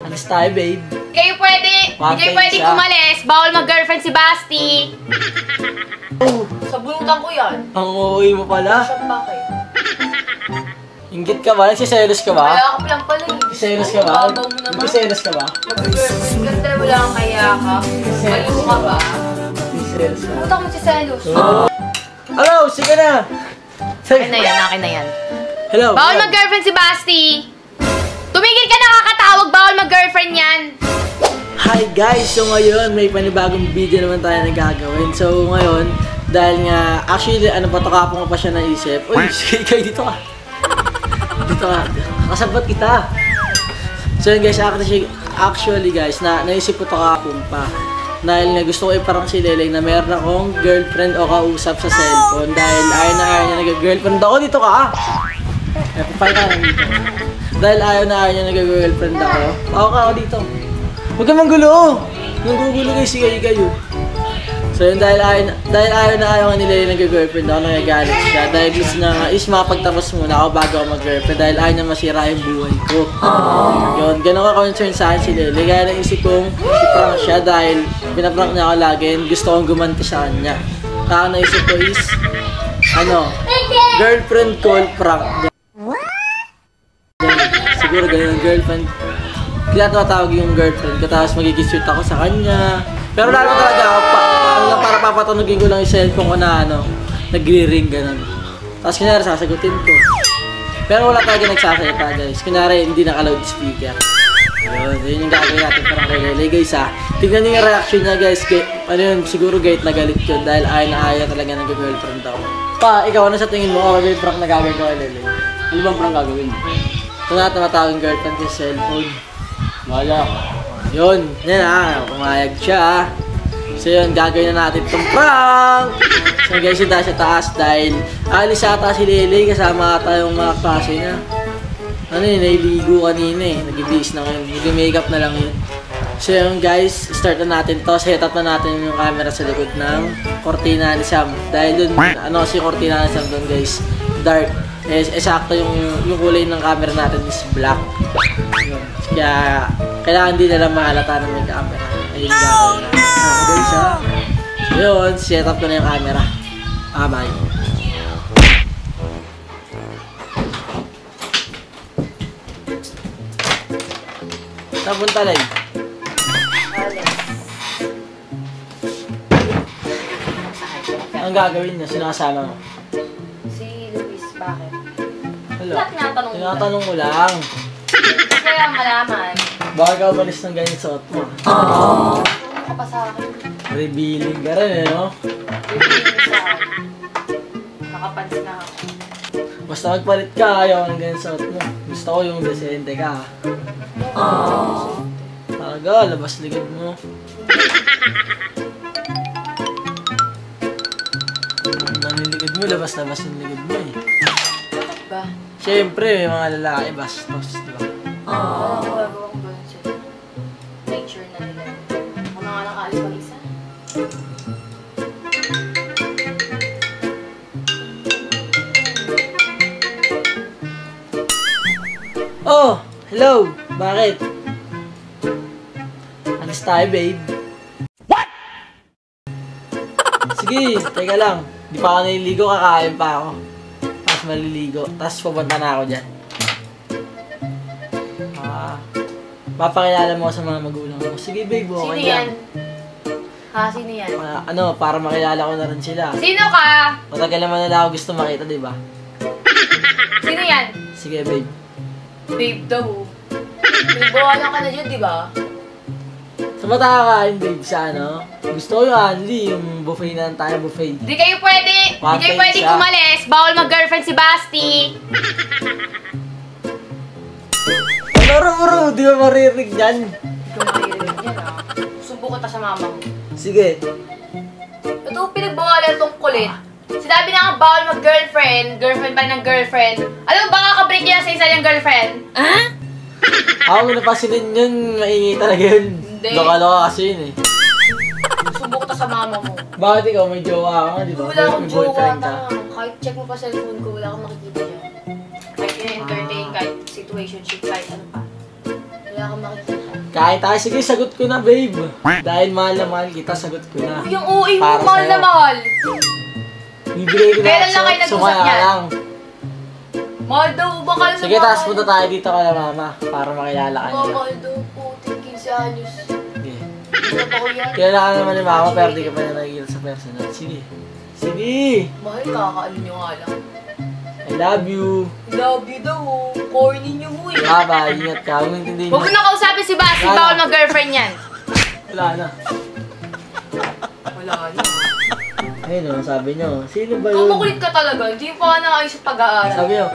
Alis tayo, babe. Kayo pwede, hindi kayo pwedeng umalis. Bawal mag-girlfriend si Basti. Oh, Sabunutan ko yan. ang uuwi mo pala. Siya bakit? Inggit ka ba? Nagsiselos ka ba? Kaya ka lang pala eh. Nagsiselos ka ba? Babaw mo naman. Nagsiselos ka ba? Mag-girlfriend ka tayo, wala kang kaya ka. Ayun ka ba? Nagsiselos ka. Puta ko magsiselos. Hello, sige na. Akin na yan, akin na yan. Hello. Bawal mag-girlfriend si Basti. Tumigil ka, nakakatawag. Bawal mag-girlfriend yan. Hi guys! So ngayon, may panibagong video naman tayo na gagawin. So ngayon, dahil nga, actually, ano pa, kapong pa siya naisip. Uy, sige kayo, dito ka. Dito ka. Kasabot kita. So yun guys, actually guys, naisip ko ito kapong pa. Dahil nga gusto ko iparang si Leleng na meron akong girlfriend o kausap sa cellphone. Dahil ayaw na ayaw niya nag-girlfriend ako. Dito ka! Papay ka lang dito. Dahil ayaw niya nag-girlfriend ako. Ako dito. Huwag ka manggulo! Nanggugulo kayo. So yun, dahil ayaw na ayaw nga nila yung nag-girlfriend ako, nagagalit siya. Dahil gusto na nga is mapagtapos muna ako bago ako mag-girlfriend. Dahil ayaw na masira yung buhay ko. Yun, ganun ka concern sa akin si Lele. Kaya naisip kong iprank siya dahil pinaprank niya ako lagi and gusto kong gumanti sa kanya. Kaya naisip ko is, girlfriend call prank. Siguro ganun, girlfriend. Kaya tatawag yung girlfriend ko, tapos magiging sweet ako sa kanya. Pero lalo talaga ako, para papatunugin ko lang yung cellphone ko na nagre-ring ganun. Tapos kunyari sasagutin ko. Pero wala talaga nagsasalita guys. Kunyari hindi naka-loudspeaker. Yun yung gagawin natin parang kay guys ha. Tignan nyo yung reaction niya guys. Siguro gate na galit yun dahil ayaw talaga nag-girlfriend ako. Pa, ikaw ano sa tingin mo? Okay, may prank na gagawin ko kay Lele. Ano bang prank gagawin mo? Ito na tumatawag yung girlfriend ko sa cellphone. Wala. Yun, yan pumayag siya. So yun, gagawin na natin itong prank! So guys, yun sa taas dahil alis ata si Lele kasama ata yung mga klase niya. Nailigo kanina eh. Nag-ibis na ngayon. Nag-makeup na lang yun. So yun guys, start na natin to. Set up na natin yung camera sa likod ng kortina ni Sam. Dahil dun, kasi kortina ni Sam dun guys, dark. Sakto yung kulay ng camera natin is black. Yun. Kaya kailangan din na lang mahalata ng may camera. Ayun gagawin na. Guys ha. So yun, set up ko na yung camera. Bye. Sabon talay. Ang gagawin niya, sinasama mo? Si Luis, bakit? Wala. Tinatanong mo lang. Kaya malaman. Baka ka umalis ng ganyan suot mo. Ano ka pa sa akin? Revealing ka rin no? Revealing sa akin. Nakapansin na ako. Basta magpalit ka, ayaw ng ganyan suot mo. Gusto ko yung desente ka. Talaga, labas ligid mo. Maniligid mo, labas-labas yung ligid mo eh. Bakit ba? Siyempre, yung mga lalaki, bastos, di ba? Gagawa ko ba yun sila? Nature na nila. Ako na nga nakaalis pag isa. Oh! Hello! Bakit? Alis tayo, babe. What? Sige, teka lang. Di pa ako naliligo, kakain pa ako. Tapos maliligo. Tapos pupunta na ako dyan. Papakilala mo sa mga magulang mo. Sige, babe, okay Sino lang. yan? Ha? Sino yan? Para makilala ko na rin sila. Sino ka? Matagal naman nila ako gusto makita, di ba? Sino yan? Sige, babe. Babe daw. Bawalan ka na dyan, di ba? Sa matakain, babe, sa gusto ko yung Anli, yung buffet na tayo, buffet. Di kayo pwedeng umalis. Bawal mag-girlfriend si Basti. Bro, di ba maririnig dyan? Hindi ko makirinig yan ah. Subo ka ta sa mama mo. Sige. Ito pinagbawalan tong kulit. Sinabi na nga bawal mag-girlfriend. Girlfriend pa ng girlfriend. Alam mo, baka ka-break niya sa isa niyang girlfriend. Ha? Ako mo napasilin yun, maingay talaga yun. Hindi. Loka-loka kasi yun eh. Subo ka ta sa mama mo. Bakit ikaw may jowa ka nga, di ba? Wala akong May jowa. boyfriend ka. Kahit check mo pa cellphone ko, wala akong makikita dyan. Kahit in-entertain, kahit situationship, kahit ano pa. Wala Wala kang makikita. Kain tayo. Sige, sagot ko na, babe. Dahil mahal na mahal kita, sagot ko na. Uy, yung uwi mo, Para mahal sa'yo. na mahal. Bibigay ko na. Kailan lang kayo nag-usap sumaya ka niyan? lang. Mahal daw, bakal na Sige, mahal. tapos punta tayo dito kay mama para makilala ka niya. Mahal daw po, 15 anyos. Sige. Hindi pa ko yan. Kilala ka naman ni mama pero di ka pa niya nakikita sa personal. Sige. Sige. Mahal, kakaano nyo nga lang. I love you. Love you daw, oh. Corny nyo mo eh. Bye-bye. Ingat ka. Huwag intindihin Huwag mo na kausapin si Basti, Wala. bawal mag-girlfriend yan. Wala na. Wala na. Ayun o, sabi nyo. Sino ba Kung yun? makulit ka talaga, hindi pa ka nakayos sa pag-aaral. Sabi nyo.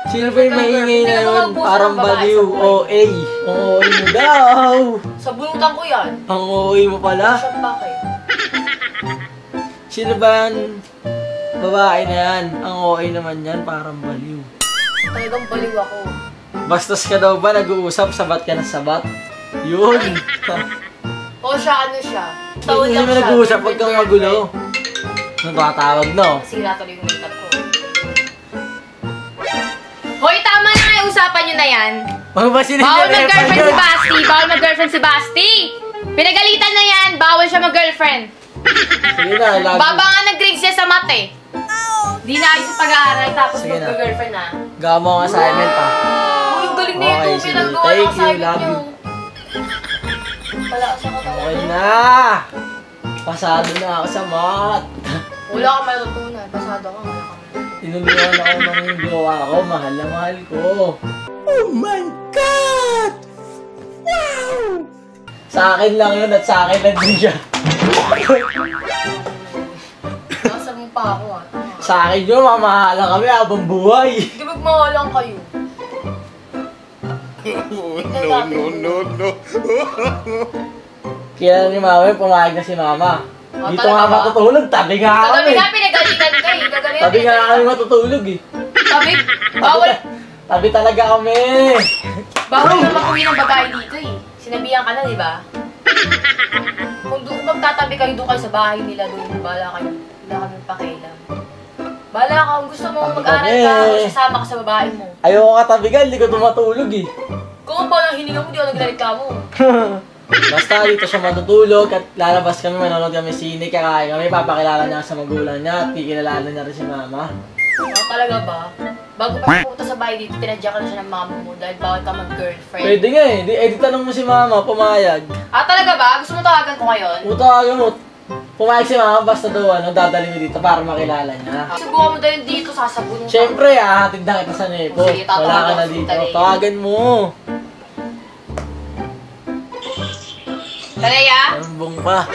Sino ba yung maingay na yun? Parang baliw. OA. Ang OA mo daw. Sa bunutan ko yan. Ang OA mo pala. Siya bakit? Sino ba yan? Babae na yan. Ang OA naman yan. Parang baliw. Talagang baliw ako. Bastos ka daw ba? Nag-uusap? Sabat ka na sabat? Yun. O siya, ano siya? Hindi mo nag-uusap. Huwag kang magulo. Ano ba tawag, no? Sira tuloy yung makeup ko. Hoy, tama na nga yung usapan nyo na yan. Huwag ba sinigyan Bawal mag-girlfriend si Basti. Bawal mag-girlfriend si Basti. Pinagalitan na yan. Bawal siya mag-girlfriend. Sige na, I love you. Baba nga nag-grades siya sa math eh. Di na ayos sa pag-aaral tapos Sige na. mag-girlfriend na. Gawa mo ang assignment pa. Uy, ang galing na Okay, yung sige. pinagawa ng Thank you, assignment love niyo. you. Wala ka sa katawan. Okay na. Pasado na ako sa math. Wala ka matutunan. Pasado ka, wala ka matutunan. Tinulungan ako ng jowa ko. Mahal na mahal ko. Oh my God! Wow! Sa akin lang yun at sa akin lang din siya. Nasa mo pa ako ah. Sa akin yun, mamahala kami habang buhay. Hindi magmahalang kayo. No. Kaya ni mama, pumayag na si mama. Ah, Dito talaga nga ba? matutulog, tabi nga Kagabi kami. nga pinagalitan ka eh. Kagabi nga Tabi nga kami matutulog eh. Tabi? Bawal. Tabi talaga kami. Bawal na mag-uwi ng babae dito eh. Sinabihan ka na, di ba? Kung magtatabi kayo doon kayo sa bahay nila doon, bahala kayo. Wala kami pakialam. Bahala ka, kung gusto mo mag-aral ka, kung sasama ka sa babae mo. Ayoko katabigan, hindi ko tumatulog eh. Kung ang balang hininga mo, di ako nagreklamo. Basta dito siya matutulog at lalabas kami, manonood kami sine, kakain kami, papakilala niya sa magulang niya at kikilala niya rin si mama. Ah, talaga ba? Bago pa pumunta sa bahay dito, tinadya ka na siya ng mama mo dahil bawal ka mag-girlfriend. Pwede nga eh, di tanong mo si mama, pumayag. Ah, talaga ba? Gusto mo tawagan ko ngayon? Utawagan mo, pumayag si mama, basta daw dadalhin mo dito para makilala niya. Subukan mo daw yung dito, sasabunin ka. Siyempre hatid na kita sa nepo. Sige, tatawagan Wala ka na ko si dito, Talaya. tawagan mo. Talaya? Ambong pa.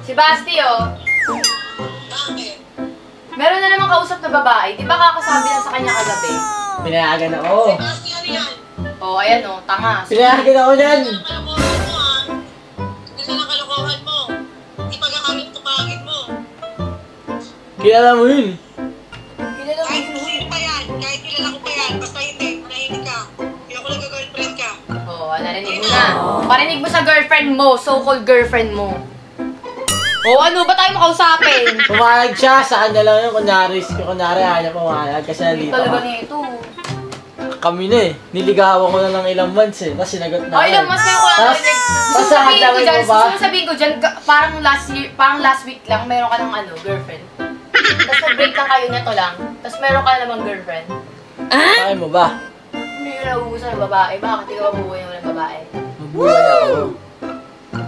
Si Basti, oh. Meron na naman kausap na babae. Di ba kakasabi na sa kanya kagabi? Pinayagan ako. Oh, ayan oh, tanga. Pinayagan ako niyan. Kilala mo yun. Kilala mo Kahit yun. sino pa yan, kahit kilala ko pa yan, basta hindi, manahimik ka. Hindi ako nag-girlfriend ka. Oh, narinig mo na. Parinig mo sa girlfriend mo, so-called girlfriend mo. Oh, ano ba tayo makausapin? Pumayag siya, sa kanya lang yun. Kunyari ayaw niya pumayag kasi nandito Talaga ka. nito. Kami na eh. Niligawan ko na ng ilang months eh. Tapos sinagot na. Ay, lang mas kayo ko lang narinig. Gusto mo Basta sabihin ko handamin dyan, mo ba? gusto mo sabihin ko dyan, parang last week lang, meron ka ng ano, girlfriend. Tapos nag-break lang kayo nito lang. Tapos meron ka na namang girlfriend. Kaya mo ba? Hindi yun nauusan ng babae. Bakit di ka mabuhay mo ng babae? Mabuhay ako.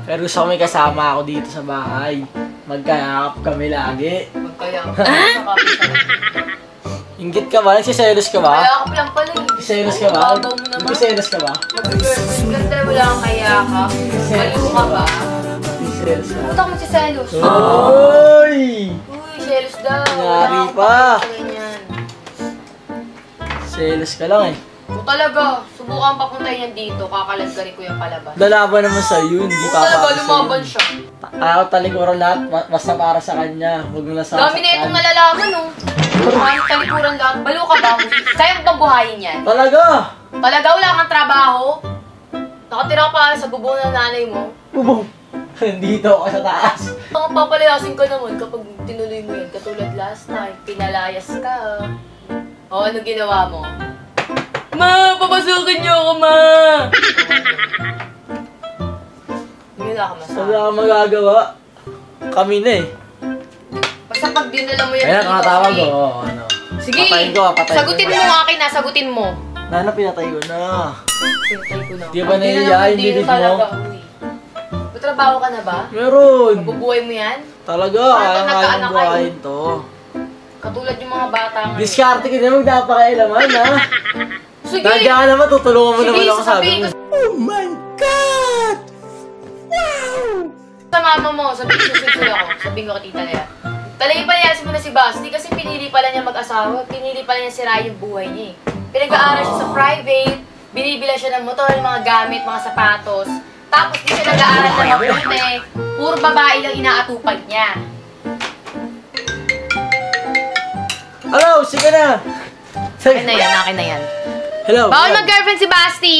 Pero gusto ko may kasama ako dito sa bahay. Magkayakap kami lagi. Magkaya ako sa kapitan. Inggit ka ba? Nagsiselos ka ba? Kaya ako lang pala eh. Nagsiselos ka ba? Babaw mo naman. Nagsiselos ka ba? Mag-girlfriend ka dahil wala kang kayakap. Baliw ka ba? Nagsiselos ka. Puta ko magsiselos. Uy! Uy, selos daw. Nangyari Wala kang pa. ganyan. Selos ka lang eh. O talaga, subukan papuntahin yan dito, kakalagari ko yung palabas. Lalaban naman sa'yo, hindi O pa talaga, para lumaban sa'yo. siya. Ako talikuran lahat, basta para sa kanya. Huwag mo nasasaktan. Dami na itong nalalaman, oh. Dami talikuran lahat. Balo ka ba? Kaya mo bang buhayin yan? Talaga! Talaga, wala kang trabaho? Nakatira ka pa sa bubong ng nanay mo? Bubong! Dito ako sa taas. Ang papalayasin ka naman kapag tinuloy mo yan. Katulad last night, pinalayas ka. O, ano ginawa mo? Ma, papasukin niyo ako, ma! Hindi na ako masabi. Wala kang magagawa. Kami na eh. Basta pag dinala mo yan Ayan, dito, nakatawag sige. ko. Ano. Sige, Patayin ko, patayin sagutin ko. mo ang akin na, sagutin mo. Nana, pinatay ko na. Pinatay ko na. Di ba naiiya yung bibig mo? Trabaho ka na ba? Meron. Mabubuhay mo yan? Talaga, Parang kaya nagkaanak kayang kayo. buhayin to. Katulad yung mga bata ngayon. Diskarte ka na magdapakailaman, ha? Sige! Nandiyan ka naman, tutulungan mo Sige, naman ako sabi sasabihin mo. ko Oh my God! sa mama mo, susunod ako. Sabihin ko kay Tita Lea. Talagang palayasin mo na si Basti kasi pinili pala niya mag-asawa. Pinili pala niya sira yung buhay niya eh. Pinag-aaral siya sa private, binibila siya ng motor, mga gamit, mga sapatos. Tapos di siya nag-aaral na mabuti. Puro babae lang inaatupag niya. Hello, sige na! Akin na yan, akin na yan. Hello. Bawal mag-girlfriend si Basti!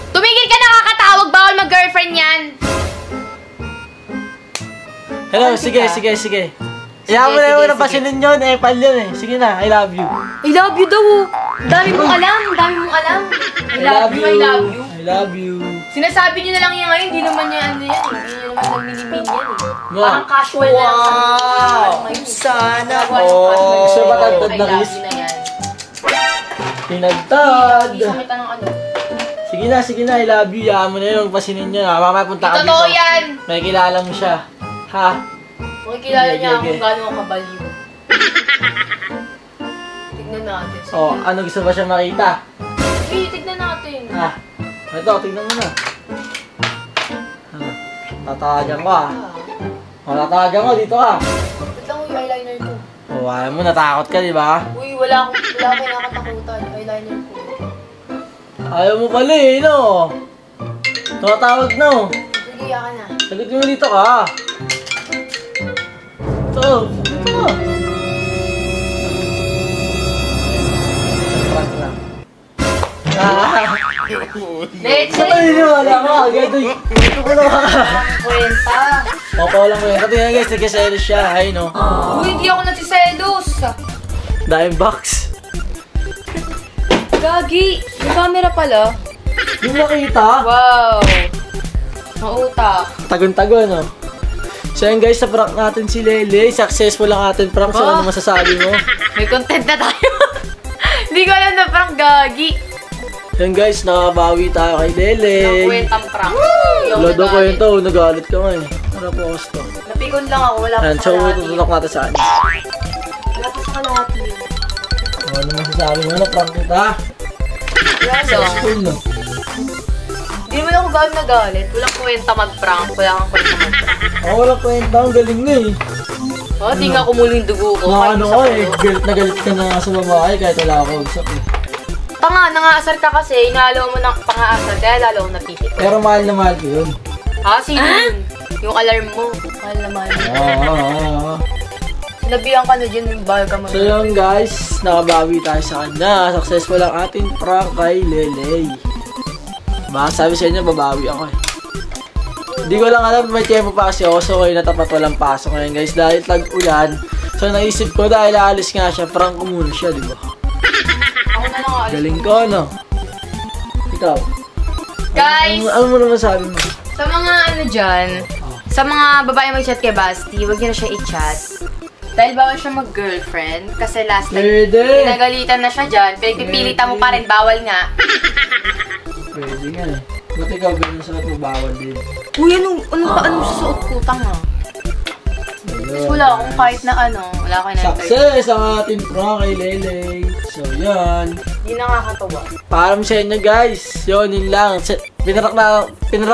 Tumigil ka, nakakatawag! Bawal mag-girlfriend yan! Hello, Bawal sige, kita. sige, sige. Iyaw mo na sige, yung sige. napasinin yun, eh, pal yun eh. Sige na, I love you. I love you daw! Dami mong alam! Dami mong alam! I love you, I love you. I love you. Sinasabi niyo na lang yan ngayon, hindi naman niya ano yan. Hindi niya naman nagminimin yan eh. Ma. Parang casual na lang sa ngayon. Sana Nagawa ng all. casual. Gusto ba tagtad I na love kiss? you na yan. Pinagtad. Hindi sumita ng ano. Sige na, I love you. Iyaw mo na yun, pasinin niya. Mamaya punta ka dito. Totoo yan! May kilala mo siya. Ha? Makikilala Sige, niya sige. kung gaano ako kabaliw. Tignan natin. Oh, ano gusto ba siya makita? Sige, tignan natin. Ha? Ito, tignan mo na. Tatawagan ko ah. O, tatawagan ko, dito ka. Ba't lang yung eyeliner ko? O, ayaw mo, natakot ka, di ba? Uy, wala akong kinakatakutan. Eyeliner ko. Ayaw mo pala eh, no? Tumatawag na, oh. Sige, ka na. Sagot mo dito ka. Ito, dito ka. Prank lang. Let's Ay, wala ka. Dito ko na ka. kwenta. Mapawalan ko yan. Tingnan guys, nagkasayos siya. Ay, no? Uy, hindi ako nagsiselos. Dime box. Gagi, may camera pala. Yung nakita. Wow. Mautak. Tagon-tagon, no? So yan guys, sa prank natin si Lele. Successful ang ating prank. So ano masasabi mo? May content na tayo. Hindi ko alam na prank, Gagi. Yan guys, nakabawi tayo kay Lele. Ang kwentang prank. Lodo ko yun to, nagalit ka nga eh. Wala po ako to. Napikon lang ako, wala pa Yan, sa so kalahati. tututok natin sa akin. Wala pa sa kalahati. Ano masasabi mo na prank kita? Wala lang. Successful, no? Hindi mo lang ako gano'n nagalit. Walang kwenta mag-prank. Wala kang kwenta mag-prank. Wala kwenta, ang galing na eh. Oh, di nga kumulo yung dugo ko. Na Kahit ano sa ka eh, kulo. galit na galit ka na nga sa babae kahit wala ako usap eh. Tanga, nangaasar ka kasi. Inalaw mo ng pangaasar. Kaya lalo akong napipit. Pero mahal na mahal ko yun. Ha? Sino yun? Yung alarm mo. Mahal na mahal mo. Oo. Sinabihan ka na dyan, bahal ka mo. So yun guys, nakabawi tayo sa kanya. Successful ang ating prank kay Lele. Baka sabi sa inyo, babawi ako eh. Hindi ko lang alam, may tempo pa kasi ako. So ngayon natapat walang pasok ngayon guys. Dahil tag-ulan. So naisip ko dahil aalis nga siya, prank ko muna siya, di ba? Ako na lang aalis. Galing ko, no? Ikaw? Guys, Ano mo naman sabi mo? sa mga ano dyan, sa mga babae mag-chat kay Basti, huwag niyo na siya i-chat. Dahil bawal siya mag-girlfriend. Kasi last time, Pwede! pinagalitan na siya dyan. Pinagpipilitan mo pa rin, bawal nga. Pwede nga eh. Ba't ikaw ganun sa mo bawal din? Uy, anong susuot ko? Tanga. Tapos wala akong kahit na ano, wala akong na Success ang ating prank kay Lele. So yan. Hindi nakakatawa. Para sa inyo guys, yun lang. Pinarak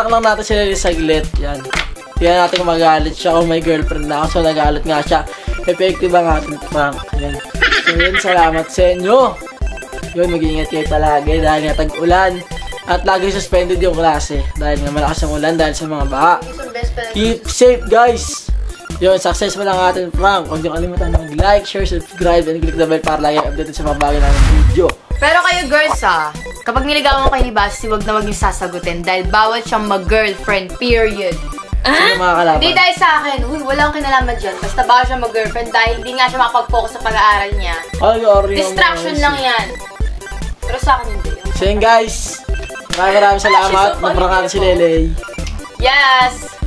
lang natin si Lele saglit. Yan. Tingnan natin kung magalit siya kung may girlfriend na ako. So nagalit nga siya. Effective ang ating prank. Yan. So yun, salamat sa inyo. Yun, mag-iingat kayo palagi dahil nga tag-ulan. At lagi suspended yung klase dahil nga malakas ang ulan dahil sa mga baha. Keep safe guys! Yun, successful ang ating prank. Huwag niyong kalimutan mag-like, share, subscribe, and click the bell para lagi updated sa mga bagay namin video. Pero kayo girls kapag niligawan kayo ni Basti, huwag na maging sasagutin dahil bawal siyang mag-girlfriend, period. Sino mga kalaban? Hindi dahil sa akin, walang kinalaman dyan. Basta bawal siya mag-girlfriend dahil hindi nga siya makapag-focus sa pag-aaral niya. Ay, sorry. Distraction lang yan. Pero sa akin hindi. So yun guys, maraming salamat. Naprank natin si Lelay. Yes!